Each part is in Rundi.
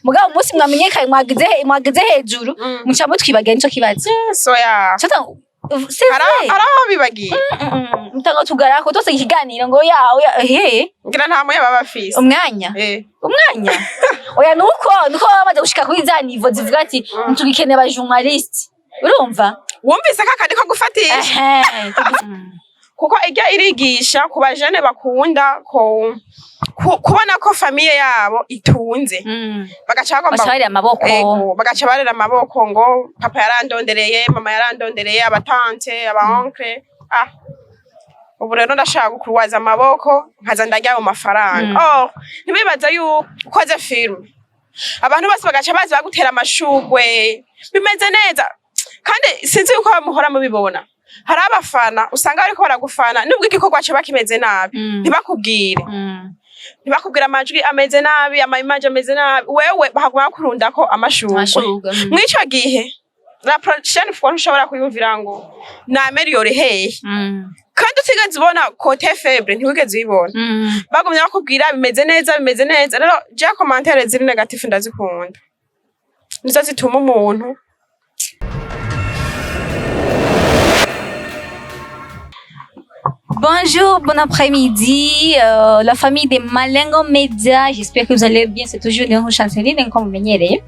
mugabo umunsi mwamenyekanye mwagize hejuru muca mutwibagira nico kibazo soya araho bibagiye mutanga tugarako tose ikiganiro ngo ngira nta moya baba bafise umwanya oya nuko bamaze gushika kuri za nivo zivuga ati ntugikene ba journaliste urumva wumvise kakandi ko gufatisha kuko ijya irigisha ku bajene bakunda ko kubona ko famiye yabo itunze bagaca barera amaboko ngo papa yarandondereye mama yarandondereye abatante abaonkle ubu rero ndashaka gukurwaza amaboko nkaza ndarya mu mafaranga ntibibaza yuko ukoze film abantu bose bagaca bazi bagutera amashugwe bimeze neza kandi sinzi yuko bamuhora mubibona hari abafana usanga bariko baragufana nubwo igikorwa cyo bakimeze nabi ntibakubwira amajwi ameze nabi amaimage ameze nabi wewe bahaguma kurunda ko amashugwe mwico gihe la prochaine fois nshobora kuyumvira ngo na ameliore hehe kandi utigeze ubona côté faible ntiwigeze ubibona bagumye bakubwira bimeze neza rero je commentaire ziri negative ndazikunda nizo zituma umuntu Bonjour, bon après-midi, la famille des Malengo Media. J'espère que vous allez bien. C'est toujours une chanceline comme menyereye.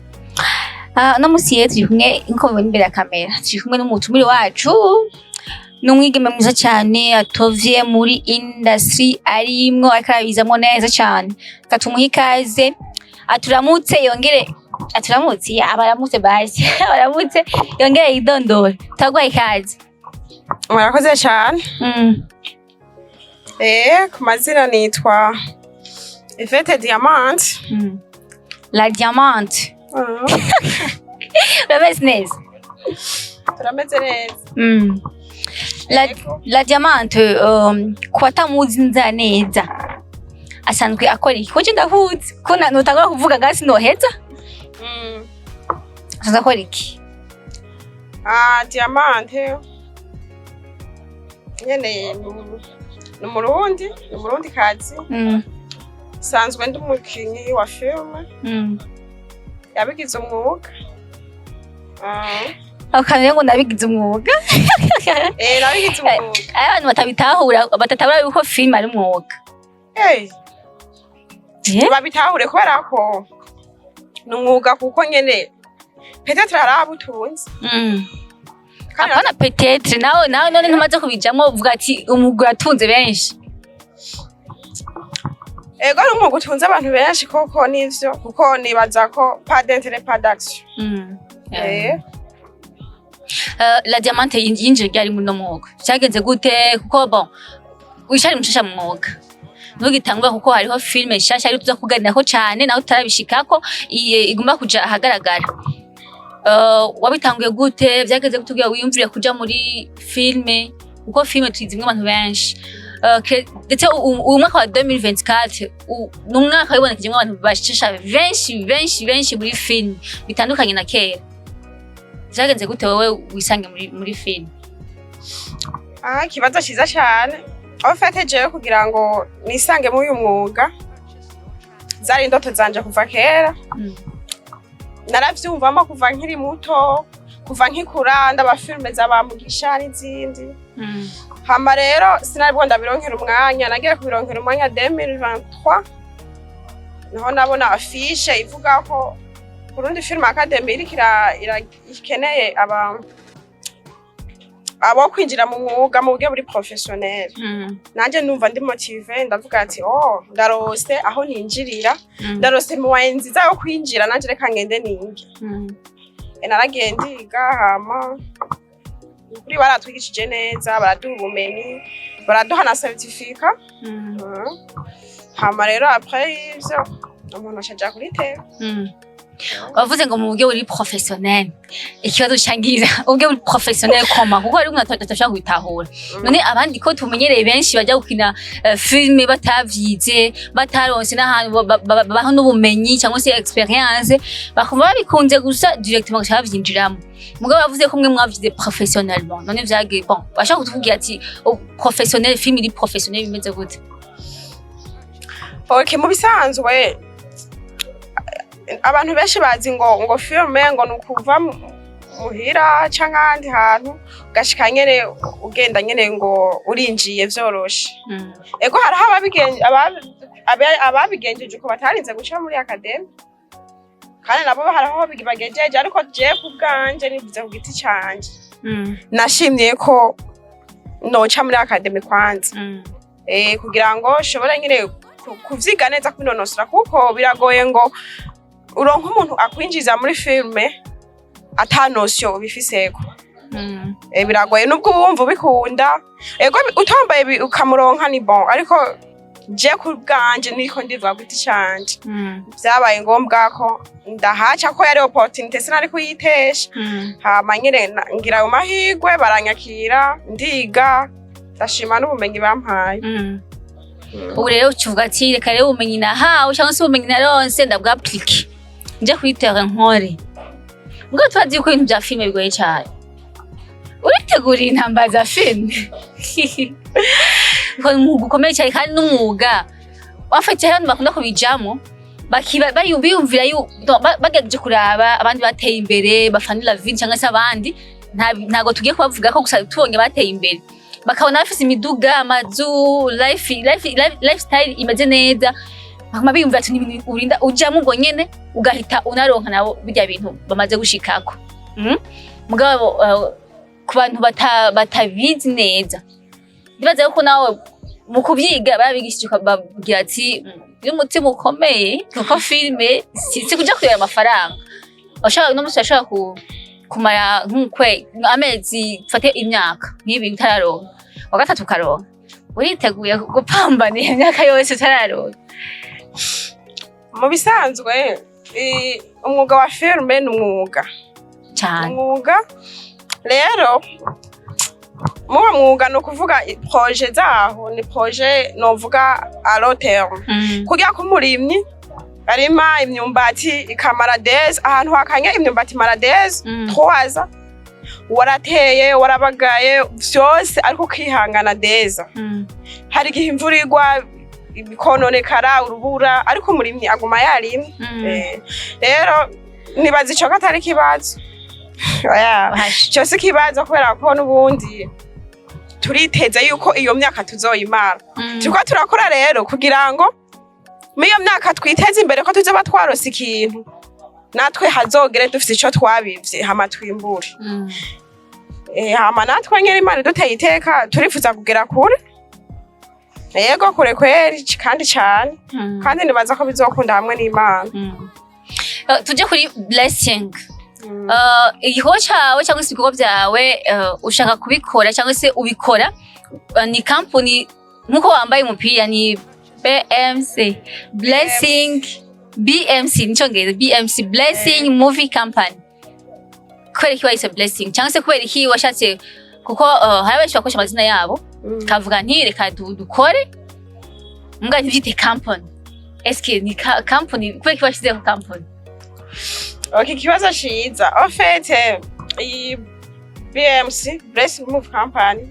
No musiye turi kumwe nko mubona imbere ya kamera. Turi kumwe n'umutumire wacu. N'umwigeme mwiza cyane atovye muri industry arimwo akarabizamo neza cyane. Katumuha ikaze. Aturamutse yongere abaramutse basi. Abaramutse yongere idondore. Tagwa ikaze. Murakoze cyane. Ku mazina nitwa Yvette Diamante. La Diamante. Urameze neza? Turameze neza. La Diamante kwatamuzi neza. Asanzwe akora iki? Ko ndahuze. Ko notanga kuvuga ngasi noheza? Asanzwe akora iki? Diamante. Nyene ni Murundi kazi sanzwe ndi umukinyi wa film yabigize umwuga akane ngo nabigize umwuga nabigize umwuga abantu batabitahura yuko film ari umwuga babitahure kubera ko ni umwuga kuko nyene peut-être harabutunze Apana peut-être nawe none ntumaze kubijamo uvuga ati umugura atunze benshi. Ego n'umugura utunze abantu benshi koko nivyo kuko nibaza ko pas d'intérêt pas d'action. La Diamante yinjira ryari muri no mwuga. Cyagenze gute kuko bon wishari mushasha mu mwuga. Ntugitangwa kuko hariho filme shasha ari tuza kuganiraho cyane nawe utarabishikako igomba kuja ahagaragara. Wabitanguye gute byageze kutubwira wiyumvire kuja muri filme uko filme twizimwe abantu benshi ndetse uyu mwaka wa 2024 n'umwaka wibonekejemo abantu bashasha benshi muri filme bitandukanye na kera byageze gute wowe wisange muri filme kibazo cyiza cyane aho fateje kugira ngo nisange muri uyu mwuga zari indoto zanje kuva kera naravyumvamo kuva nkiri muto kuva nkikura ndabafilme zabamugisha n'izindi hama rero sinaribwo ndabironkera umwanya nagiye kubironkera umwanya 2023 naho nabona afishe ivuga ko Burundi Film Academy ikeneye abo kwinjira mu mwuga mu buryo buri professionnel nanje numva ndi motive ndavuga ati ndarose aho ninjirira ndarose mu wayenzi zayo kwinjira nanje reka ngende ninge naragiye ndiga hama kuri baratwigishije neza baraduha ubumenyi baraduha na certificat hama rero après ivyo umuntu ashaja kuri tele wavuze ngo mu buryo buri professionnel ikibazo cyangiza ubwo buri professionnel koma kuko ari umwe atashaka kubitahura none abandi ko tumenyereye benshi bajya gukina filme batavyize bataronse n'ahantu baho n'ubumenyi cyangwa se experience bakumva babikunze gusa directement cyavyinjiramo mugabo bavuze ko mwe mwavyize professionnellement none vyage bon bashaka kutuvugira ati professionnel film iri professionnel bimeze gute mu bisanzwe abantu benshi bazi ngo filme ngo nukuva muhira canke ahandi hantu ugashika nyene ugenda nyene ngo urinjiye vyoroshe. Ego hariho ababigenjeje uko batarinze guca muri akademi kandi nabo hariho bagejeje, ariko je ku bwanje nivuze ku giti canje nashimye ko noca muri akademi kwanza kugira ngo shobora nyene kuvyiga neza kubinonosora, kuko biragoye ngo uronka umuntu akwinjiza muri filme ata notion ubifiseko. Biragoye nubwo wumva ubikunda, ego utombaye ukamuronka ni bon, ariko je ku bwanje niko ndivuga giti canje vyabaye ngombwa ko ndahaca ko yari opportunity sinari kuyitesha. Hama nyene ngira ayo mahigwe baranyakira ndiga ndashima n'ubumenyi bampaye. Ubu rero ukivuga ati reka rero ubumenyi nahawe cyangwa se ubumenyi naronse ndabwaplike nje kwitera nkore. Mbwa twazi ko ibintu bya filme bigoye cyane. Uritegura intambara za filme umwuga ukomeye cyane kandi n'umwuga wafatiye abantu bakunda kubijamo biyumvira bagejeje kuraba abandi bateye imbere bafanira vidi cyangwa se abandi ntago tugiye kubavuga ko gusa tubonye bateye imbere bakabona bafise imiduga amazu lifestyle imeze neza bakama biyumvira ati n'ibintu urinda ujamo ubwo nyene ugahita unaronka nabo bijya bintu bamaze gushikako. Mugabo ku bantu batabizi neza ndibaza ko nawe mu kubyiga barabigishije babwira ati y'umutima ukomeye kuko filme si kuja kureba amafaranga ashaka no musi ashaka kumara nk'ukwe amezi fate imyaka nk'ibi utararonka wa gatatu karonka uriteguye gupambana imyaka yose utararonka. Mu bisanzwe umwuga wa filme ni umwuga cyane rero muwa mwuga no kuvuga projet zaho ni projet novuga a long terme kugira ko murimyi arima imyumbati ikamara des ahantu hakanya imyumbati mara des 3 warateye warabagaye vyose ariko kwihangana deza hari gihe imvura igwa bikononekara urubura ariko murimyi aguma yarimye. Rero nibaza ico katari kibazo cyose kibazo kubera ko n'ubundi turiteze yuko iyo myaka tuzoyimara. Turiko turakora rero kugira ngo miyo myaka twiteze imbere ko tuzoba twarose ikintu natwe hazogere dufite ico twabivye hama twimbure. Hama natwe nyeri Imana duteye iteka turifuza kugera kure, yego kure kweri kandi cyane kandi nibaza ko bizokunda hamwe n'Imana. Tuje kuri blessing. Igikorwa cyawe cyangwa se ibikorwa byawe ushaka kubikora cyangwa se ubikora ni company nkuko wambaye umupira ni BMC Blessing BMC nicyongereza BMC Blessing Movie Company. Kubera iki wayise Blessing cyangwa se kubera iki washatse kuko hari abenshi bakoresha amazina yabo kavuga nti reka dukore mbwa ntibyite company. Eske ni company kubera iki washizeho company? Okay, kibazo ciza. En fait, BMC Blessing Movie Company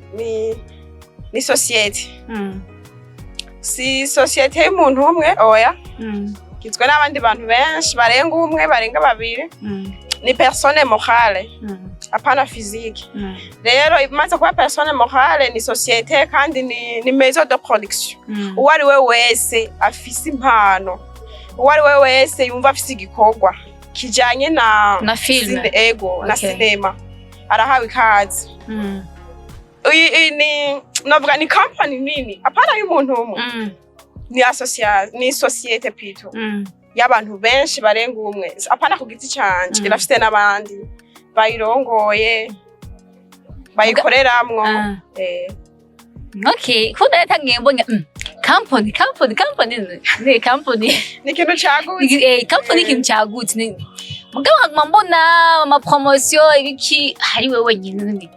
ni societe. Si societe y'umuntu umwe oya. Kizwe n'abandi bantu benshi barenga umwe barenga babiri. Ni personne morale. Apana physique. Rero imaze kuba personne morale ni societe kandi ni maison de production. Uwari we wese afise impano. Uwari we wese yumva afise igikorwa kijanye na film ego na cinema arahawe ikaze. Ni novuga ni company nini apana y'umuntu umwe ni association ni societe pito y'abantu benshi barenga umwe apana ku giti canje irafite n'abandi bayirongoye bayikoreramwo. Okay, kuda yatangiye mbonye company ni company ni kintu cyagutse company kintu cyagutse mugabo mbona ama promotion ibiki hari wewe nyine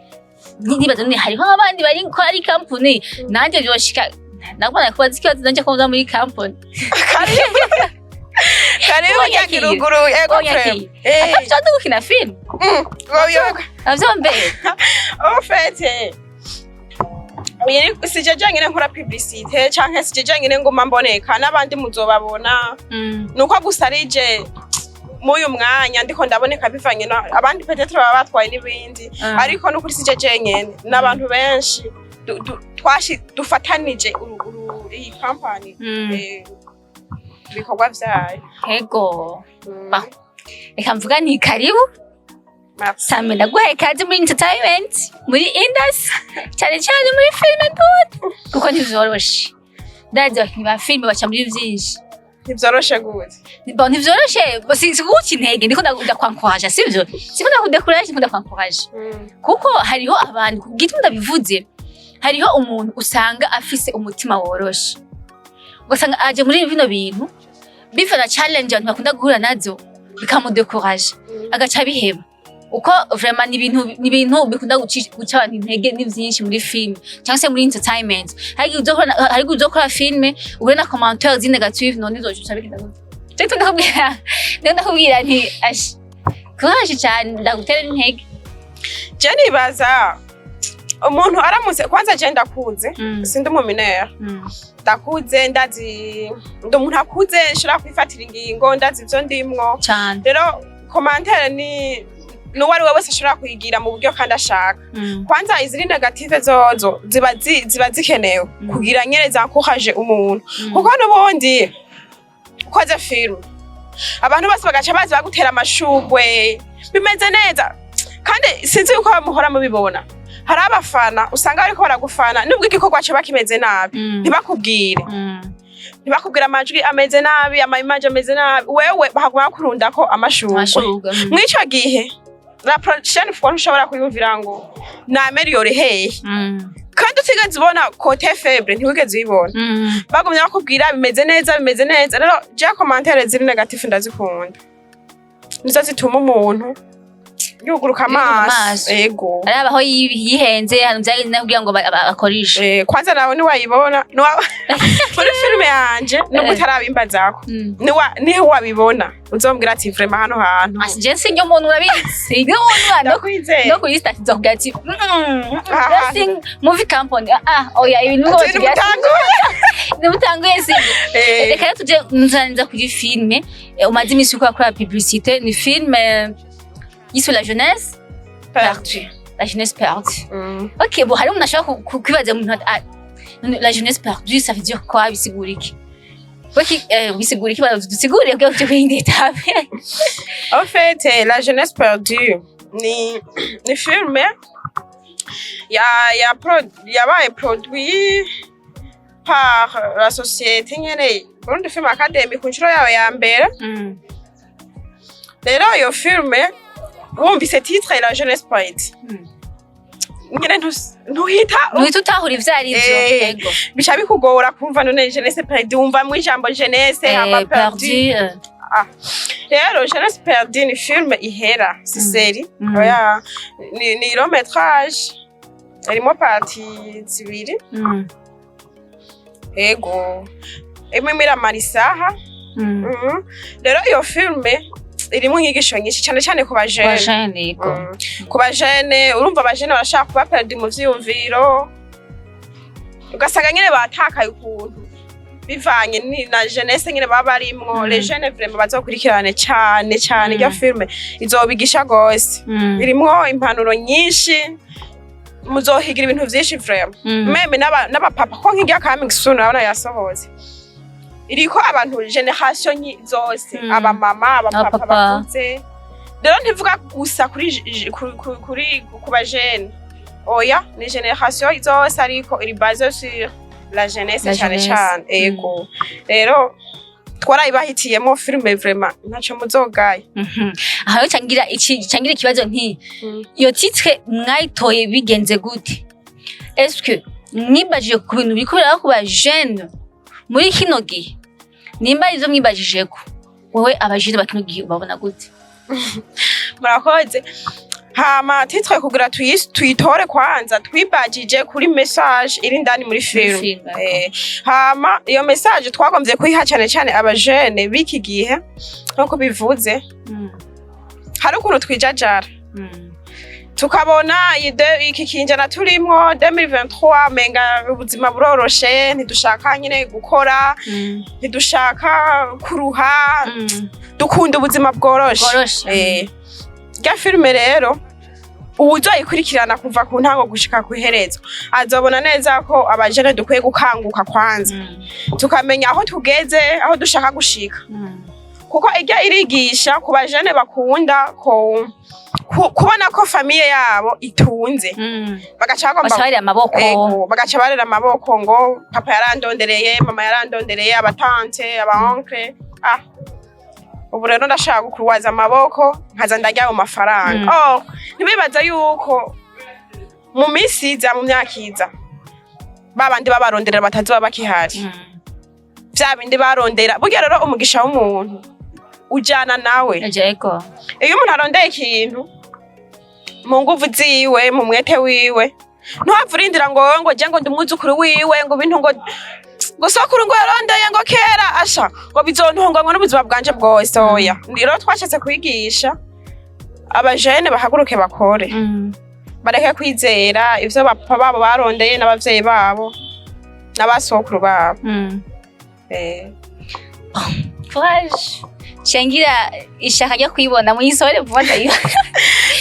nibaza ni hariho abandi bari ko ari company nanje byoshika nabona ko bazikibaza nanje ko muri company karibu nyakiruguru ego frame atatu gukina film woyoga azombe en fait sije jangine nkora publicité canke sije jangine ngoma mboneka n'abandi muzobabona nuko gusa rije muyu mwanya ndiko ndaboneka bivanye abandi peut-être baba batwaye n'ibindi ariko no kuri sije jenyene n'abantu benshi dufatanije iyi company ibikorwa vyayo. Yego reka mvuga ni karibu Sami ndaguhaye ikaze muri entertainment muri industry cyane cyane muri film tutu kuko ntivyoroshe ndazi abakinyi ba film baca muri vyinshi ntivyoroshe gute ntivyoroshe sikuguca intege ndiko ndakwankwaje sivyo siko ndakudekuraje ndiko ndakwankwaje kuko hariho abantu gituma ndabivuze hariho umuntu usanga afise umutima woroshe ugasanga aje muri bino bintu bifana challenge abantu bakunda guhura nazo bikamudekuraje agaca biheba uko vraiment ni ibintu bikunda guca abantu intege ni vyinshi muri film cyangwa se muri entertainment hari uzokora film ube na commentaires négatifs none uzoca bigenda gute ndakubwira nti ash courage cyane ndagutera intege je nibaza umuntu aramutse kwanza je ndakuze sindi mu minera ndakuze ndazi umuntu akuze nshobora kwifatira ingingo ndazi ivyo ndimwo rero commentaire ni nuwari we wese ashobora kuyigira mu buryo kandi ashaka kwanza iziri negative zozo ziba zikenewe kugira nyene zankuhaje umuntu kuko n'ubundi ukoze film abantu bose bagaca bazi bagutera amashugwe bimeze neza kandi sinzi yuko muhora mubibona hari abafana usanga bariko baragufana nubwo igikorwa cyo bakimeze nabi ntibakubwire amajwi ameze nabi ama-image ameze nabi wewe bahaguma kurundako amashugwe mwico gihe la prochaine fois ntushobora kuyumvira ngo nameliore hehe kandi utigeze ubona côté faible ntiwigeze uyibona bagumye bakubwira bimeze neza rero je commentaire ziri negative ndazikunda nizo zituma umuntu yuguruka amaso yego arabaho yihenze hano byagenda kugira ngo bakorishe kwanza nawe ni wayibona muri filime yanje nubwo utarabimbazaho niho wabibona uzombwira ati vraiment hano hantu asije sinyo umuntu urabizi no kuri stat nzokugira ati dressing movie company oya ibintu ngo nimutanguye sije reka tuje nzanza kuri filme umaze imisi ukora publicité ni filme Ici la jeunesse perdue. La jeunesse perdue. Ok, bon, alors on a choisi kwibaza la jeunesse perdue, ça veut dire quoi bisigura iki? Bisigura iki dusigure ubwo cyo kwindeta. En fait, la jeunesse perdue ni film yabaye produit par la société nyene Burundi Film Academy ku nshuro yawe ya mbere. Rero iyo filme wumvise titre la jeunesse perdue nyine ntuhita utahura ivyo ari byo yego bica bikugora kumva none jeunesse perdue wumva mu ijambo jeunesse hama perdue rero jeunesse perdue ni film ihera si série oya ni long métrage irimo partie zibiri yego imwe miramara isaha rero iyo filme irimo inyigisho nyinshi cyane ku bajene ku bajene urumva abajene barashaka kuba perdu mu vyumviro ugasanga nyene batakaye ukuntu bivanye na jeunesse nyene baba barimwo les jeunes vraiment bazokurikirane cyane iyo filme izobigisha gose irimo impanuro nyinshi muzohigira ibintu vyinshi vraiment meme n'abapapa ko nk'irya coming soon abana yasohoze iriko abantu generation zose aba mama aba papa bakuze rero ntivuga gusa kuri kuba jeune oya ni generation zose ariko iri base sur la jeunesse cyane ego rero twarayibahitiyemo filme vraiment ntaco muzogaye aho cangira ikibazo nti iyo titre mwayitoye bigenze gute est-ce que mwibajije ku bintu bikorera ku ba jeune muri kino gihe nimba izo mwibajijeko wowe abajije bakino gihe babona gute murakoze hama titre kugira tuyitore kwanza twibajije kuri message iri ndani muri film hama iyo message twagomvye kuyiha cyane abajene biki gihe nko bivuze hari ukuntu twijajara tukabona iki kinjana turimwo 2023 menga ubuzima buroroshe ntidushaka nyine gukora ntidushaka kuruha dukunda ubuzima bworoshe rya filime rero uwuzoyikurikirana kuva ku ntango gushika ku iherezo azobona neza ko abajene dukwiye gukanguka kwanza tukamenya aho tugeze aho dushaka gushika kuko irya irigisha ku bajene bakunda ko kubona ko famiye yabo itunze bagaca barera amaboko ngo papa yarandondereye mama yarandondereye abatante abaonkle ubu rero ndashaka gukurwaza amaboko nkaza ndarya mu mafaranga ntibibaza yuko mu minsi iza mu myaka iza babandi babaronderera batazoba bakihari vya bindi barondera burya rero umugisha w'umuntu ujana nawe iyo umuntu arondeye ikintu mu nguvu ziwe mu mwete wiwe ntuhavurindira ngo wowe ngo je ngo ndi umwuzukuru wiwe ngo bintu ngo gusokuru ngo yarondeye ngo kera asha ngo bizontunga ngo n'ubuzima bwanje bwose oya rero twashatse kwigisha abajene bahaguruke bakore bareke kwizera ivyo bapapa babo barondeye n'abavyeyi babo n'abasokuru babo courage shangira ishaka ryo kwibona mu isore vuba ndayo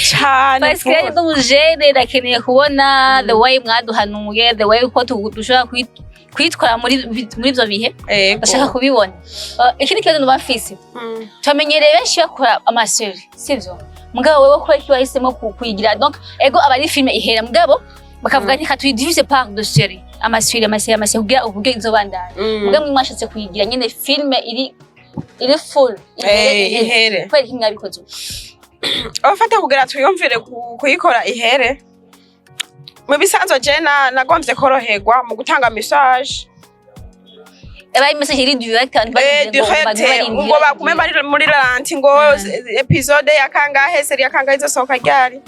cyane parce que ndumujene rakeneye kubona the way mwaduhanuye the way uko dushobora kwitwara muri ivyo bihe bashaka kubibona ikindi kibazo ndubafise twamenyereye benshi bakora amaseri sivyo mugabo wewe ko iki wahisemo kuyigira donc ego abari filme ihera mugabo bakavuga ati katuyidivise par de série amaseri kugira uvuge izobandana mugabo mwashatse kuyigira nyene filme iri full ihere kweli kimwe abikoze abafata kugira twiyumvire kuyikora ihere mu bisanzwe je nagomvye koroherwa mu gutanga message eba message iri direct ngo bagume muri ranti ngo episode ya kangahe serie ya kangahe izosohoka ryari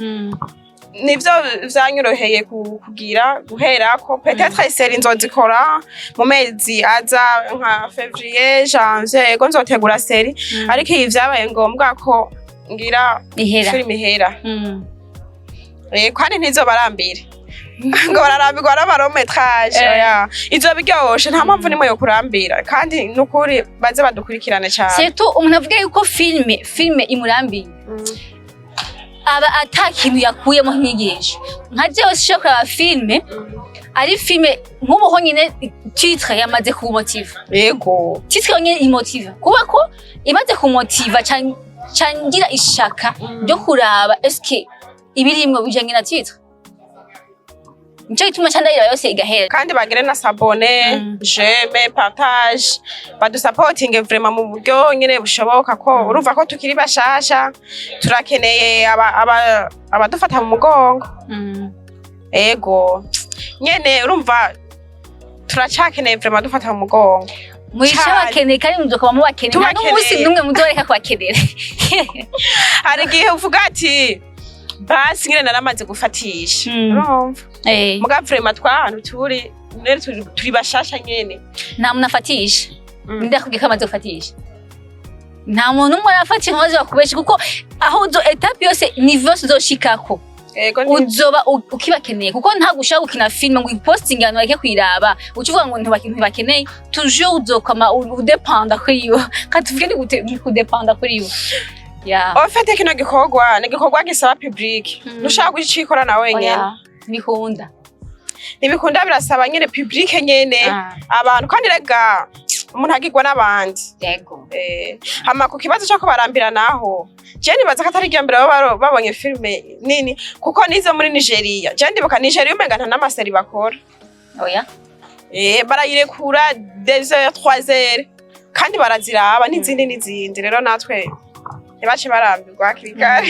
nivyo vyanyoroheye kugira guherako peut-être serie nzozikora mu mezi aza nka février janvier ego nzotegura serie ariko ibi vyabaye ngombwa ko ngira filime ihera kandi ntizobarambire ngo bararambirwa n'amarometrage izo biryoshe nta mpamvu nimwe yo kurambira kandi nukuri baze badukurikirane cyane surtout umuntu avuga yuko filime imurambiye aba atakintu yakuyemo nk'igisho nka jewe sishobora filime ari filime nk'ubuho nyine titre yamaze kumotiva yego titre nyine imotiva kuba ko imaze kumotiva cangira ishaka ryo kuraba eske ibirimwe bijanye na titre nico gituma candayira yose igahera kandi bagire na s'abonner j'aime partage badusupporting vraiment mu buryo nyine bushoboka ko urumva ko tukiri bashasha turakeneye abadufata mu mugongo ego nyene urumva turacakeneye vraiment dufata mu mugongo mwisha bakeneye kandi muzoka mu bakeneye n'umunsi numwe muzoreka kwakenera hari gihe uvuga ati basi nyine naramaze gufatisha urumva muga vraiment twahantu turi bashasha nyene nta muntu afatisha ndakubwiye ko amaze gufatisha nta muntu umwe arafatisha nkabaze bakubesha kuko aho uzo etape yose niveau uzoshikako uzoba ukibakeneye kuko nta gushaka gukina filme ngo iposting abantu bareke kwiraba ucuvuga ngo ntibakeneye toujours uzokama udependa kuri yo kandi tuvuge ni kudependa kuri yo ofete kino gikorwa gisaba public nushaka gucikora na wenyene ntibikunda birasaba nyene public nyene abantu kandi rega umuntu agirwa n'abandi hama ku kibazo cyo kubarambira naho je nibaza ko atari irya mbere babonye filme nini kuko nize muri Nigeria je ndibuka Nigeria umenga nta n'amaseri bakora barayirekura 2h 3h kandi baraziraba n'izindi rero natwe ntibace barambirwa kirikare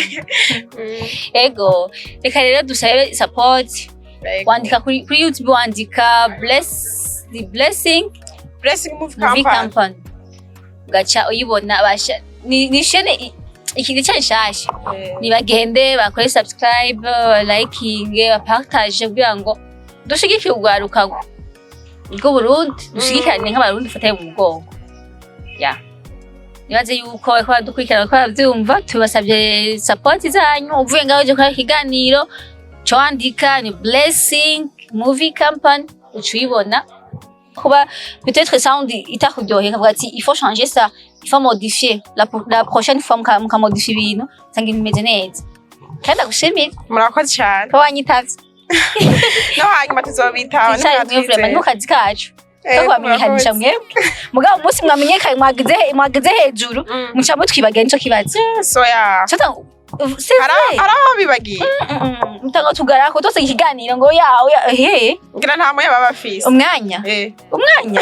ego reka rero dusabe support wandika kuri YouTube wandika the blessing movie campaign gacha uyibona basha ni shene ikindi cyashasha nibagende bakore subscribe liking bapartage kugira ngo dushigike ugwaruka bwo Burundi dushigikane nk'abarundi fataye mu mugongo nibaze yuko bariko baradukurikirana bariko baravyumva tubasavye support zanyu uvuye ngaho uje gukora ikiganiro co wandika ni Blessing Movie Company ucuyibona kuba peut-être sound itakuryoheye kavuga ati il faut changer ça il faut modifier la prochaine fois muka modifier ibintu sange bimeze neza kandi agushimira murakoze cyane ko wanyitavye no hanyuma tuzobitaho ni kazi kacu ko bamenyekanisha mwebwe mugabo umunsi mwamenyekanye mwagize hejuru muca mutwibagira nico kibazo soya Haraho bibagiye. Mutanga tugarako tose ikiganiro ngo yawe ngira nta moya baba bafise. Umwanya. Umwanya.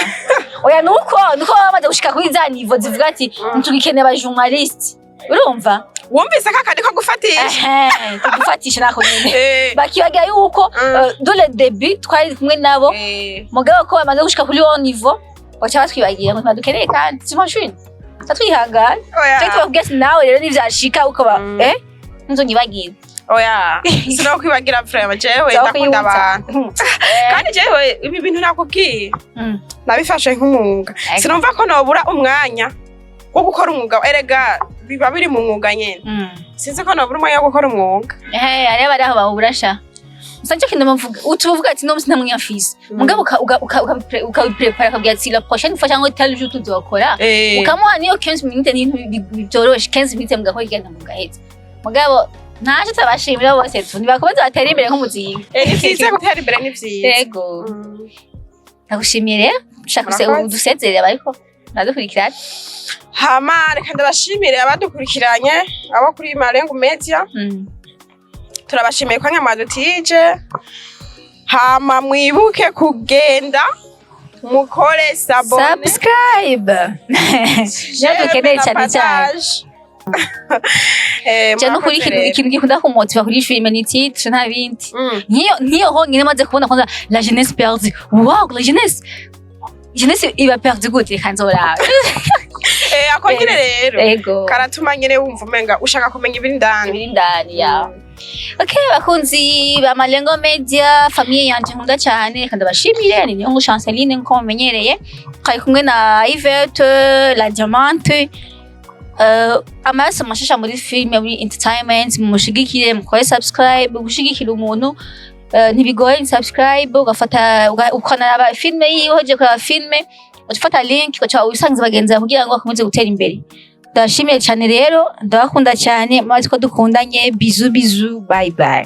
Oya nuko bamaze gushika kuri za niveau zivuga ati ntugikene aba journalist. Urumva? Wumvise kakandi ko gufatisha. Gufatisha nako nyene. Bakibagira yuko dans le début twari kumwe nabo. Mugabo ko bamaze gushika kuri au niveau bacha batwibagiye ngo twadukeneye kandi simashwini. Tatwihangana. Cyangwa tubabwira nawe rero nivyashika uko ba ntuzonyibagira. Oya, sino kwibagira frère jewe ndakunda abantu. Kandi jewe ibi bintu nakubwiye. Nabifashe nk'umwuga. Sinumva ko nobura umwanya wo gukora umwuga. Erega biba biri mu mwuga nyene. Sinzi ko nobura umwanya wo gukora umwuga. Areba baraho bawurasha. Sanje kintu mvuga utuvuga ati no sinamwe afise mugabo ukabiprepara kabya ati la prochaine fois cyangwa tel jour tuzokora ukamuha niyo 15 minutes n'ibintu byoroshe 15 minutes mugako igenda mugaheza mugabo ntaje tabashimira bose tu nibakomeza batera imbere nk'umuzinga nivyiza gutera imbere nivyiza yego nagushimire shaka se udusezerera bariko nadukurikirana hama reka ndabashimire abadukurikiranye abo kuri Malengo Media turabashimiye kwa nyamadutije hama mwibuke kugenda mukore subscribe nadukeneye cyane cyane cyane kuri ikintu gikunda kumotiva kuri filime ni titre nta bindi nkiyo honyine maze kubona kwanza la jeunesse perdue wow la jeunesse iba perdue gute kanzora akongere rero karatuma nyene wumva umenga ushaka kumenya ibiri ndani ya Okay, bakunzi ba Malengo Media, famille yanje nkunda cyane kandi bashimire ni niyo Chanceline nko mumenyereye kari kumwe na Yvette la Diamante amaso mashasha muri filime muri entertainment mushigikire mukore subscribe gushigikira umuntu ntibigoye subscribe ugafata ukanaraba filime yiho je kora filime ufata link ugaca usangiza bagenzi kugira ngo bakomeze gutera imbere. Ndashimiye cyane rero ndabakunda cyane maze ko dukundanye bizu bye bye.